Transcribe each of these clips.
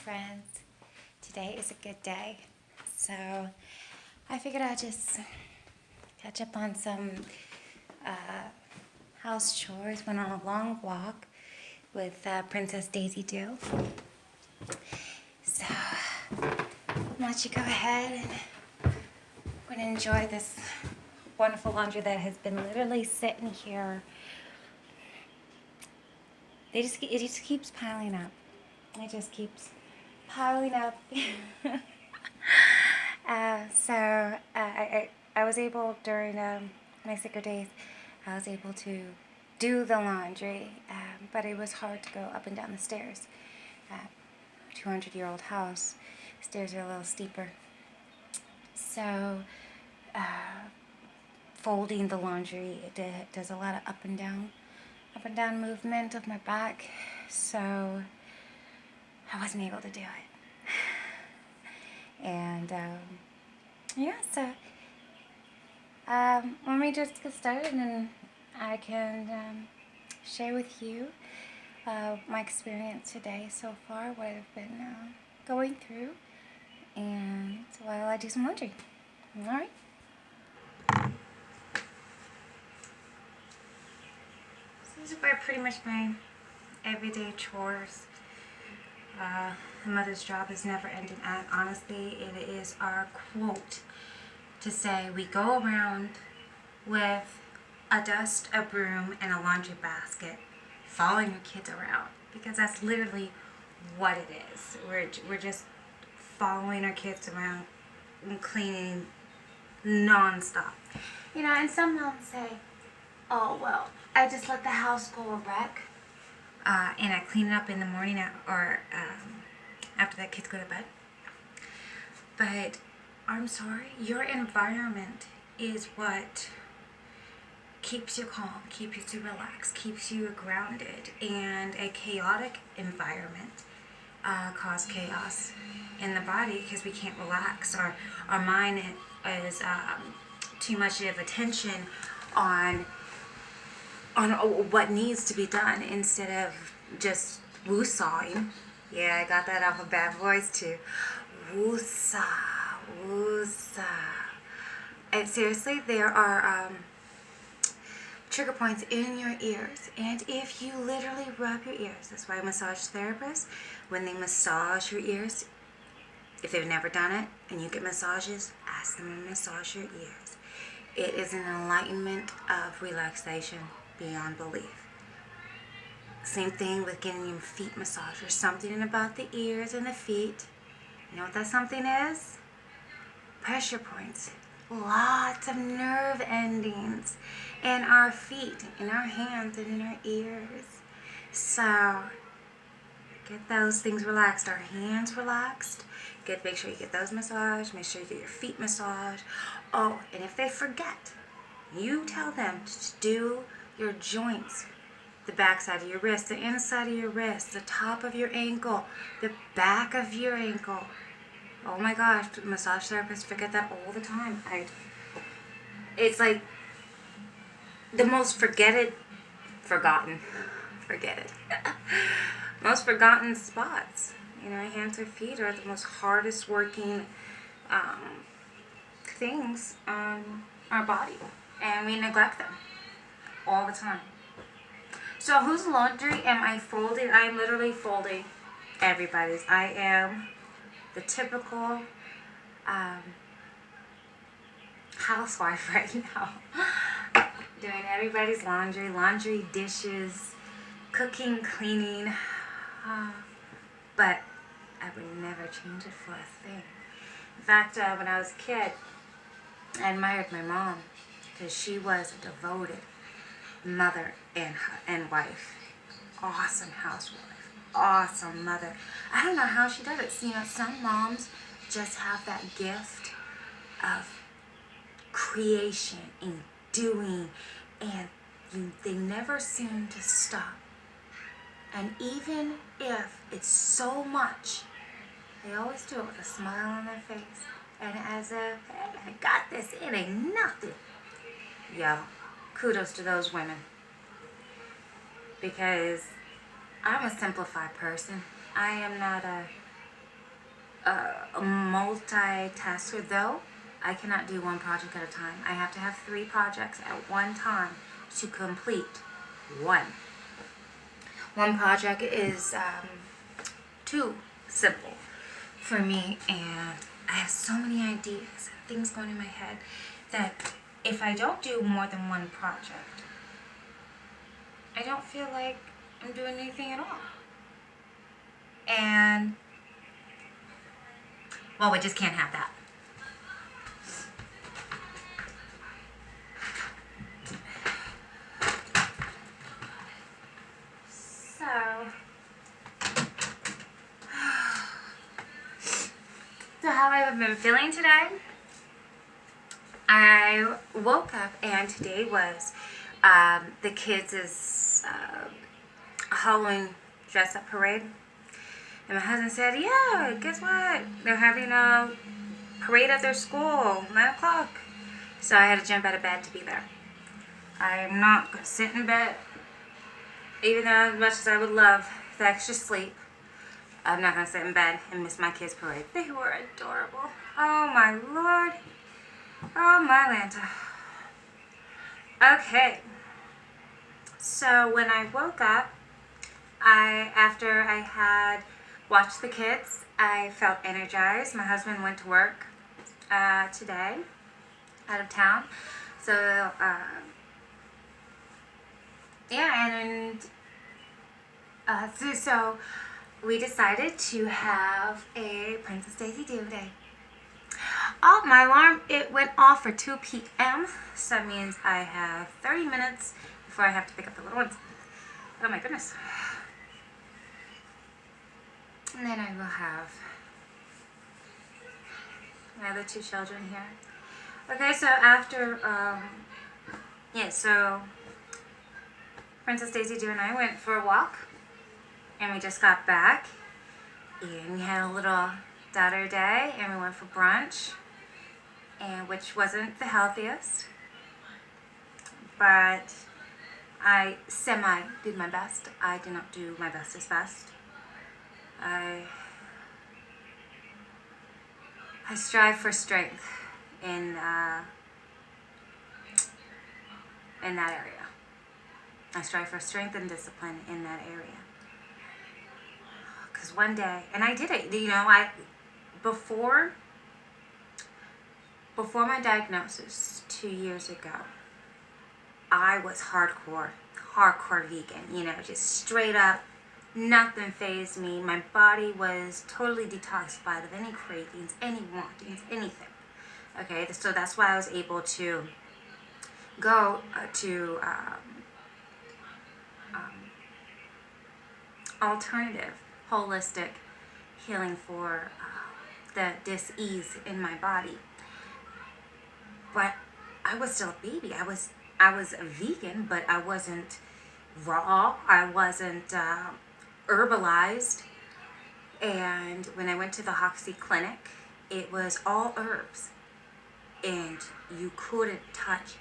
friends. Today is a good day, so I figured I'd just catch up on some house chores. Went on a long walk with Princess Daisy Doo. So I'll let you go ahead and we're gonna enjoy this wonderful laundry that has been literally sitting here. It just keeps piling up. It just keeps piling up. I was able during my sicker days, I was able to do the laundry, but it was hard to go up and down the stairs. 200-year-old house, stairs are a little steeper. So folding the laundry, it does a lot of up and down movement of my back, so I wasn't able to do it. And so let me just get started and I can share with you my experience today so far, what I've been going through, and while I do some laundry. Alright? So these are pretty much my everyday chores. The mother's job is never ending. And honestly, it is our quote to say we go around with a dust, a broom, and a laundry basket, following your kids around, because that's literally what it is. We're just following our kids around and cleaning non-stop. You know, and some moms say, "Oh well, I just let the house go a wreck." And I clean it up in the morning or after the kids go to bed. But I'm sorry, your environment is what keeps you calm, keeps you relaxed, keeps you grounded, and a chaotic environment causes chaos in the body because we can't relax. Our mind is too much of attention on what needs to be done instead of just woo-sawing. Yeah, I got that off of Bad Boys too. Woo-saw, woo-saw. And seriously, there are trigger points in your ears. And if you literally rub your ears, that's why massage therapists, when they massage your ears, if they've never done it and you get massages, ask them to massage your ears. It is an enlightenment of relaxation beyond belief. Same thing with getting your feet massaged. There's something about the ears and the feet. You know what that something is? Pressure points. Lots of nerve endings in our feet, in our hands, and in our ears. So get those things relaxed. Our hands relaxed. Make sure you get those massaged. Make sure you get your feet massaged. Oh, and if they forget, you tell them to do your joints, the back side of your wrist, the inside of your wrist, the top of your ankle, the back of your ankle. Oh my gosh, massage therapists forget that all the time. It's like the most forget it, most forgotten spots. You know, hands or feet are the most hardest working things on our body, and we neglect them all the time. So whose laundry am I folding? I am literally folding everybody's. I am the typical housewife right now. Doing everybody's laundry, dishes, cooking, cleaning. But I would never change it for a thing. In fact, when I was a kid, I admired my mom because she was a devoted mother and wife. Awesome housewife. Awesome mother. I don't know how she does it. You know, some moms just have that gift of creation and doing, and they never seem to stop. And even if it's so much, they always do it with a smile on their face. And as if, hey, I got this, it ain't nothing. Yo, kudos to those women. Because I'm a simplified person. I am not a a multitasker, though. I cannot do one project at a time. I have to have 3 projects at one time to complete one. One project is too simple for me, and I have so many ideas and things going in my head that if I don't do more than one project, I don't feel like I'm doing anything at all. And, well, we just can't have that. So how I've been feeling today? I woke up and today was the kids' Halloween dress up parade. And my husband said, yeah, guess what? They're having a parade at their school, 9 o'clock. So I had to jump out of bed to be there. I'm not going to sit in bed, even though as much as I would love the extra sleep. I'm not going to sit in bed and miss my kids' parade. They were adorable. Oh, my Lord. Oh, my Lanta. Okay. So when I woke up, after I had watched the kids, I felt energized. My husband went to work today, out of town. So, yeah, and so we decided to have a Princess Daisy Day. Oh, my alarm, it went off for 2 p.m. So that means I have 30 minutes before I have to pick up the little ones. Oh my goodness. And then I will have my other 2 children here. Okay, so after, so Princess Daisy Dew and I went for a walk. And we just got back. And we had a little daughter day. And we went for brunch. And which wasn't the healthiest. But I did my best. I did not do my bestest best. I strive for strength in that area. I strive for strength and discipline in that area. Because one day, and I did it, before my diagnosis 2 years ago, I was hardcore vegan, just straight up, nothing fazed me. My body was totally detoxified of any cravings, any wantings, anything. Okay, so that's why I was able to go to alternative, holistic healing for the dis-ease in my body. But I was still a baby. I was a vegan, but I wasn't raw. I wasn't herbalized. And when I went to the Hoxie clinic, it was all herbs. And you couldn't touch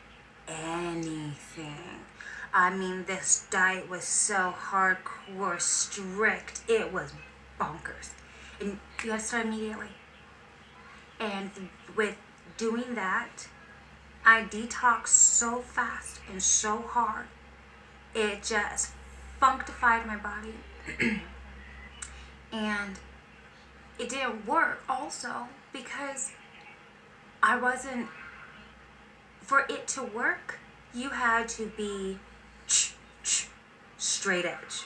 anything. I mean, this diet was so hardcore, strict. It was bonkers. And you had to start immediately. And with doing that, I detoxed so fast and so hard. It just functified my body. And it didn't work also because for it to work, you had to be straight edge,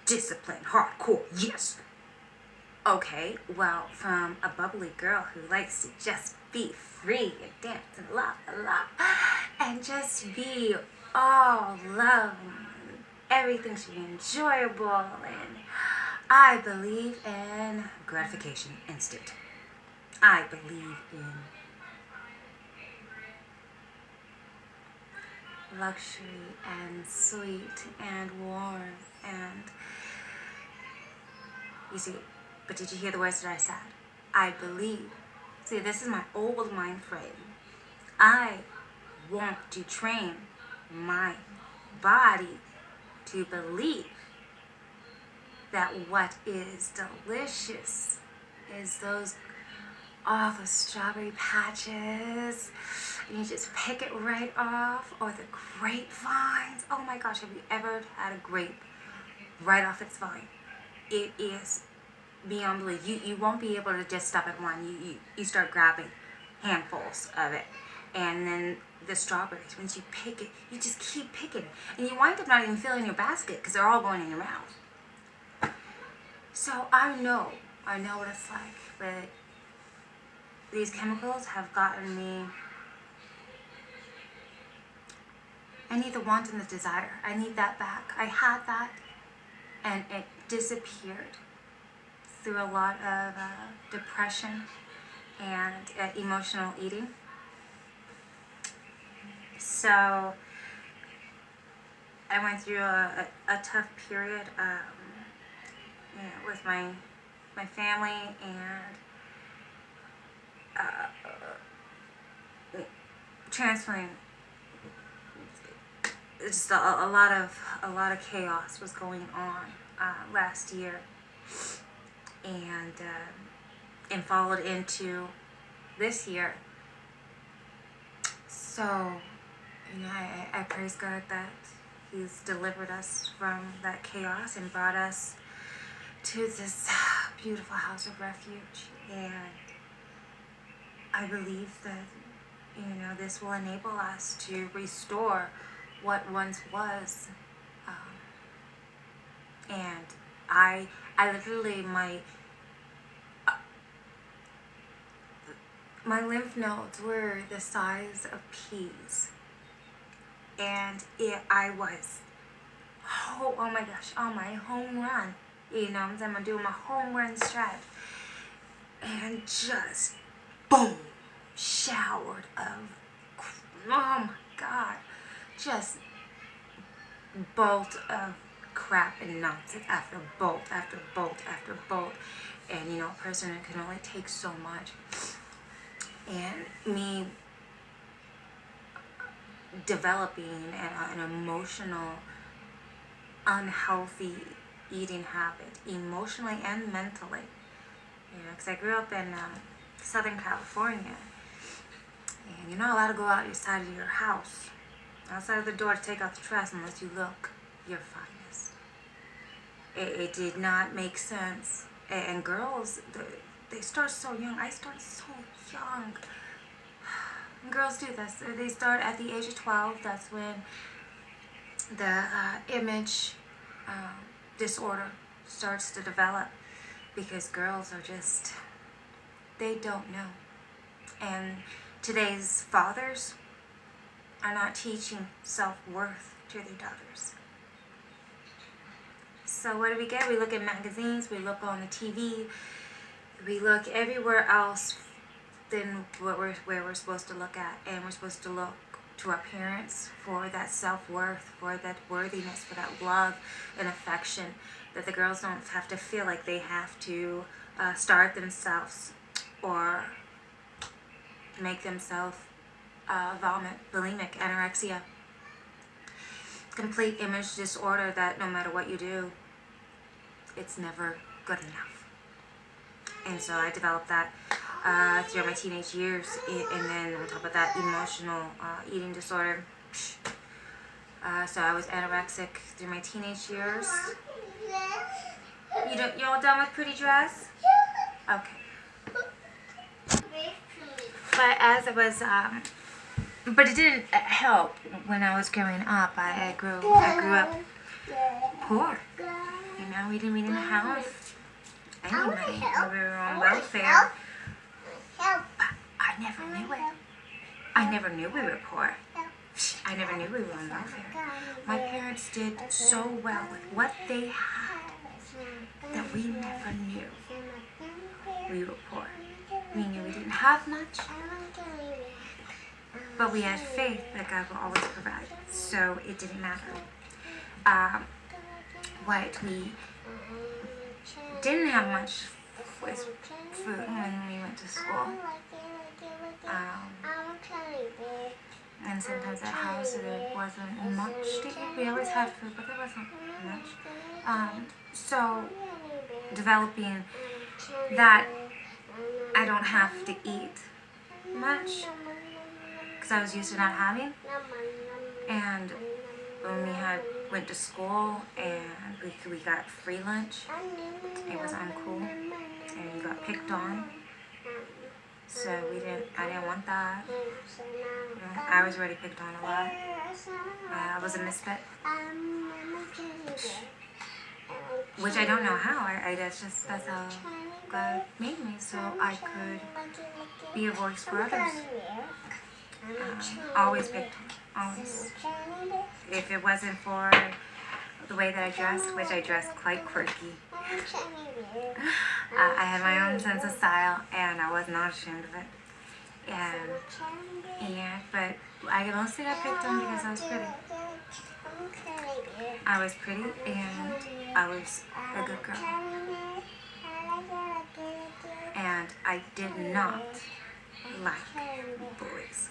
disciplined, hardcore, yes. Okay, well, from a bubbly girl who likes to just be free and dance and la la, and just be all love, and everything should be enjoyable, and I believe in gratification instant. I believe in luxury and sweet and warm and you see, but did you hear the words that I said? I believe. See, this is my old mind frame. I want to train my body to believe that what is delicious is those the strawberry patches. And you just pick it right off, or the grapevines. Oh my gosh, have you ever had a grape right off its vine? It is beyond belief. You won't be able to just stop at one. You start grabbing handfuls of it. And then the strawberries, once you pick it, you just keep picking it. And you wind up not even filling your basket because they're all going in your mouth. So I know what it's like. But these chemicals have gotten me. I need the want and the desire. I need that back. I had that, and it disappeared through a lot of depression and emotional eating. So I went through a tough period with my family, and transferring. Just a lot of chaos was going on last year, and followed into this year. So, I praise God that He's delivered us from that chaos and brought us to this beautiful house of refuge. And I believe that, this will enable us to restore what once was. And I literally, my lymph nodes were the size of peas. And I was, oh my gosh, on my home run. I'm doing my home run stretch. And just, boom, showered of, oh my God, just bolt of crap and nonsense after bolt after bolt after bolt. And, a person can only take so much. And me developing an emotional, unhealthy eating habit, emotionally and mentally. Because I grew up in Southern California, and you're not allowed to go out your side of your house, outside of the door, to take out the trash unless you look your finest. It did not make sense. And girls, they start so young. I started so young. Girls do this. They start at the age of 12. That's when the image disorder starts to develop, because girls are just, they don't know. And today's fathers are not teaching self-worth to their daughters. So what do we get? We look at magazines, we look on the TV, we look everywhere else than where we're supposed to look at. And we're supposed to look to our parents for that self-worth, for that worthiness, for that love and affection, that the girls don't have to feel like they have to starve themselves or make themselves vomit, bulimic, anorexia, complete image disorder, that no matter what you do, it's never good enough. And so I developed that throughout my teenage years, and then on top of that, emotional eating disorder. So I was anorexic through my teenage years. You all done with pretty dress? Okay. But as I was, but it didn't help when I was growing up. I grew up poor. We didn't have any money. We were on welfare. But I never knew it. I never knew we were poor. I never knew we were on welfare. My parents did so well with what they had that we never knew we were poor. We knew we didn't have much, but we had faith that God will always provide. So it didn't matter. What we didn't have much was food when we went to school. And sometimes at house there wasn't much to eat. We always had food, but there wasn't much. So developing that I don't have to eat much because I was used to not having. And when went to school and we got free lunch, it was uncool and we got picked on. So I didn't want that. I was already picked on a lot. I was a misfit, which I don't know how. That's how God made me, so I could be a voice for others. Always picked on, always. If it wasn't for the way that I dressed, which I dressed quite quirky, I had my own sense of style, and I was not ashamed of it. But I mostly got picked on because I was pretty. I was pretty, and I was a good girl. And I did not like bullies.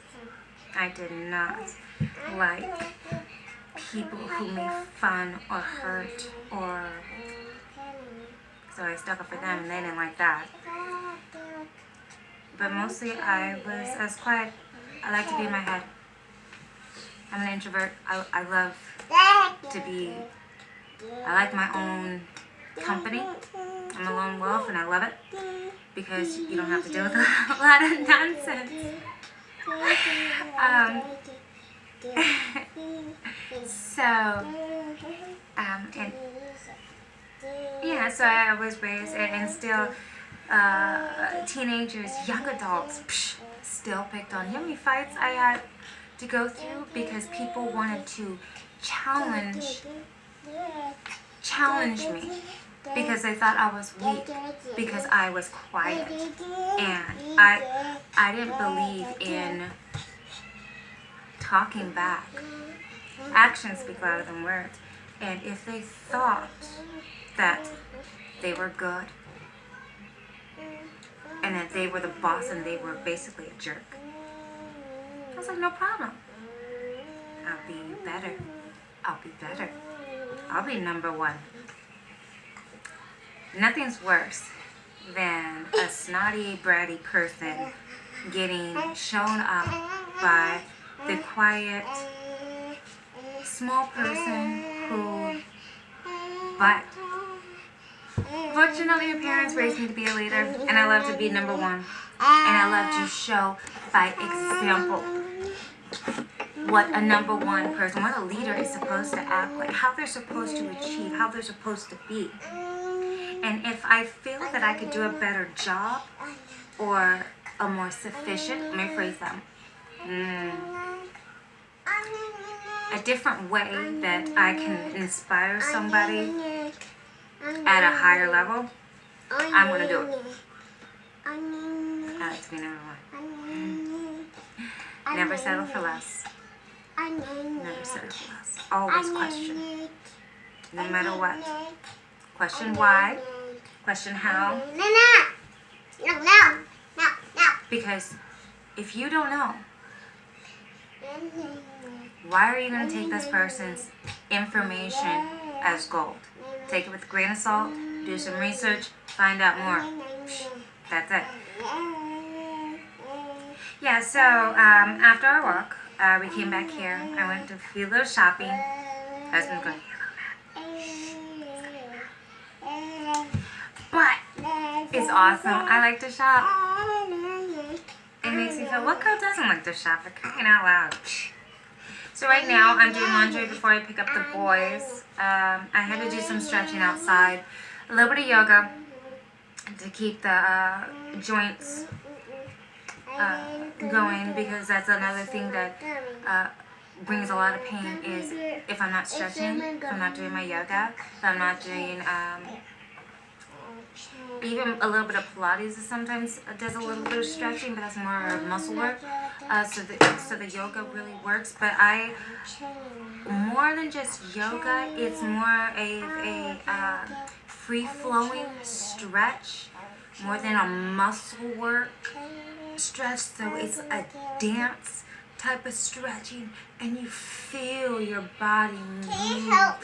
I did not like people who made fun or hurt or... So I stuck up for them and they didn't like that. But mostly I was quiet. I like to be in my head. I'm an introvert. I love to be... I like my own company. I'm a lone wolf and I love it because you don't have to deal with a lot of nonsense. So I was raised and still teenagers, young adults, still picked on. You know how many fights I had to go through because people wanted to challenge me because they thought I was weak because I was quiet, and I didn't believe in talking back. Actions speak louder than words, and if they thought that they were good and that they were the boss and they were basically a jerk, I was like, no problem. I'll be better. I'll be number one. Nothing's worse than a snotty, bratty person getting shown up by the quiet, small person who... But fortunately, your parents raised me to be a leader, and I love to be number one. And I love to show by example what a number one person, what a leader is supposed to act like, how they're supposed to achieve, how they're supposed to be. And if I feel that I could do a better job or a more sufficient, let me phrase that, a different way that I can inspire somebody at a higher level, I'm going to do it. I like to be number one. Never settle for less. Never settle for less. Always question. No matter what. Question why. Question how. No. Because if you don't know, why are you going to take this person's information as gold? Take it with a grain of salt, do some research, find out more. That's it. Yeah, so after our walk, we came back here. I went to a little shopping. Husband's going, but it's awesome. I like to shop. It makes me feel, what girl doesn't like to shop? For crying out loud. So right now, I'm doing laundry before I pick up the boys. I had to do some stretching outside. A little bit of yoga to keep the joints going, because that's another thing that brings a lot of pain is if I'm not stretching, if I'm not doing my yoga, if I'm not doing even a little bit of Pilates sometimes does a little bit of stretching, but that's more of muscle work. So the yoga really works. But more than just yoga, it's more a free-flowing stretch, more than a muscle work stretch. So it's a dance type of stretching, and you feel your body move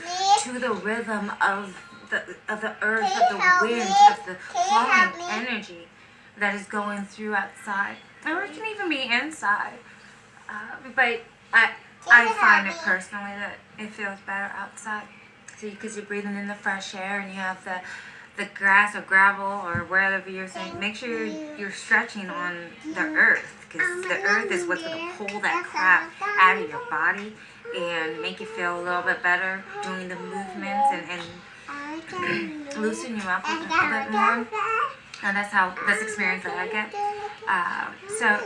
to the rhythm of the earth, of the wind, of the flowing energy. that is going through outside. Or it can even be inside. But I find it personally that it feels better outside. So because you're breathing in the fresh air and you have the grass or gravel or wherever you're saying, make sure you're stretching on the earth, because the earth is what's going to pull that crap out of your body and make you feel a little bit better doing the movements and loosen you up a bit more. And that's experience that I get. So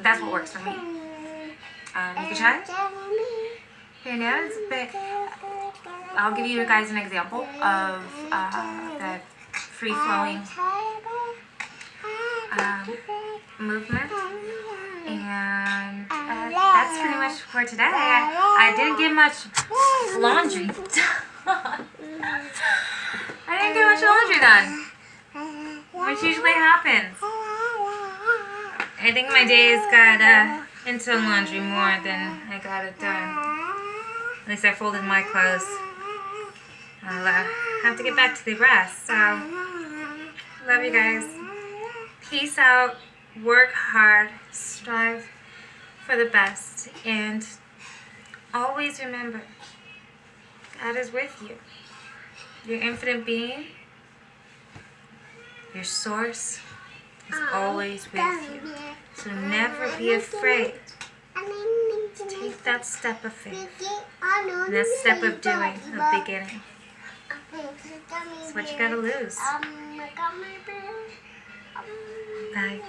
that's what works for me. You can try it. Here now, but I'll give you guys an example of the free-flowing movement. And that's pretty much for today. I didn't get much laundry done. I didn't get much laundry done, which usually happens. I think my days got into laundry more than I got it done. At least I folded my clothes. I'll have to get back to the rest. So, love you guys. Peace out. Work hard. Strive for the best. And always remember, God is with you. Your infinite being, your source, is always with you. So never be afraid to take that step of faith, and that step of doing, of beginning. It's what you gotta lose. Bye.